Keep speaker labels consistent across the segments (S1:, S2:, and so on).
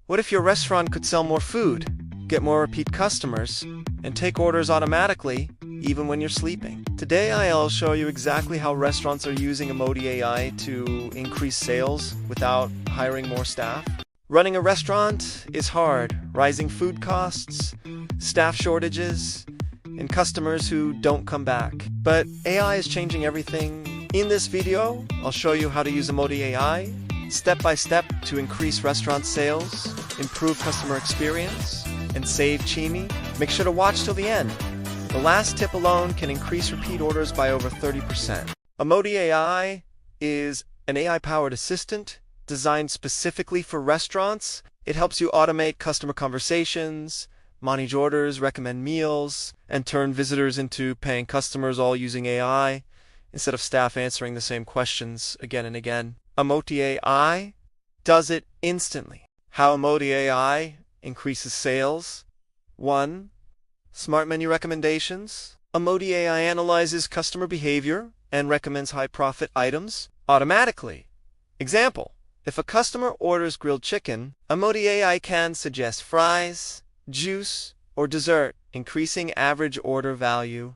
S1: What if your restaurant could sell more food, get more repeat customers, and take orders automatically, even when you're sleeping? Today I'll show you exactly how restaurants are using Amoti AI to increase sales without hiring more staff. Running a restaurant is hard. Rising food costs, staff shortages, and customers who don't come back. But AI is changing everything. In this video, I'll show you how to use Amoti AI step by step to increase restaurant sales, improve customer experience, and save Chimi. Make sure to watch till the end. The last tip alone can increase repeat orders by over 30%. Amoti AI is an AI-powered assistant designed specifically for restaurants. It helps you automate customer conversations, manage orders, recommend meals, and turn visitors into paying customers, all using AI instead of staff answering the same questions again and again. Amoti AI does it instantly. How Amoti AI increases sales? 1. Smart menu recommendations. Amoti AI analyzes customer behavior and recommends high-profit items automatically. Example: if a customer orders grilled chicken, Amoti AI can suggest fries, juice, or dessert, increasing average order value.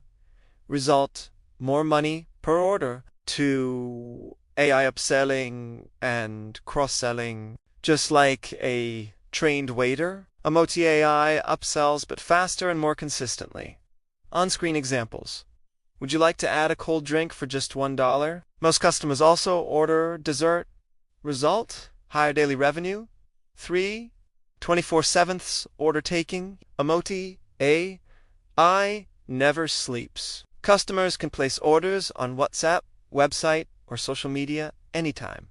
S1: Result: more money per order. 2. AI upselling and cross-selling. Just like a trained waiter, Amoti AI upsells but faster and more consistently. On-screen examples. Would you like to add a cold drink for just $1? Most customers also order dessert. Result: higher daily revenue. 3. 24/7 order taking. Amoti AI never sleeps. Customers can place orders on WhatsApp, website, or social media anytime.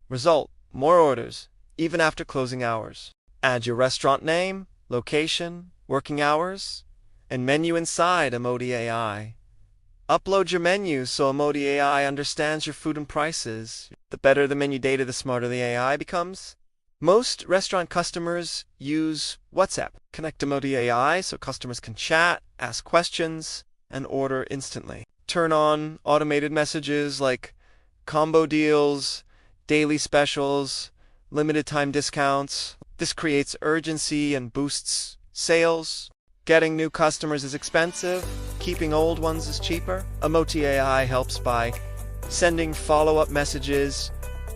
S1: Result: more orders, even after closing hours. Add your restaurant name, location, working hours, and menu inside Amoti AI. Upload your menu so Amoti AI understands your food and prices. The better the menu data, the smarter the AI becomes. Most restaurant customers use WhatsApp. Connect Amoti AI so customers can chat, ask questions, and order instantly. Turn on automated messages like combo deals, daily specials, limited time discounts. This creates urgency and boosts sales. Getting new customers is expensive. Keeping old ones is cheaper. Amoti AI helps by sending follow-up messages,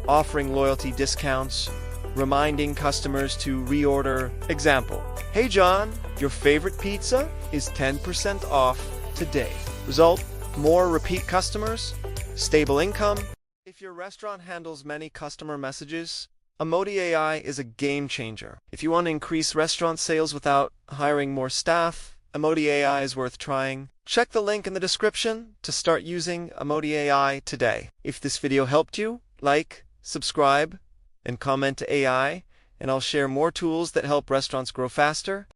S1: offering loyalty discounts, reminding customers to reorder. Example: hey John, your favorite pizza is 10% off today. Result: more repeat customers, stable income. If your restaurant handles many customer messages, Amoti AI is a game changer. If you want to increase restaurant sales without hiring more staff, Amoti AI is worth trying. Check the link in the description to start using Amoti AI today. If this video helped you, like, subscribe, and comment to AI, and I'll share more tools that help restaurants grow faster.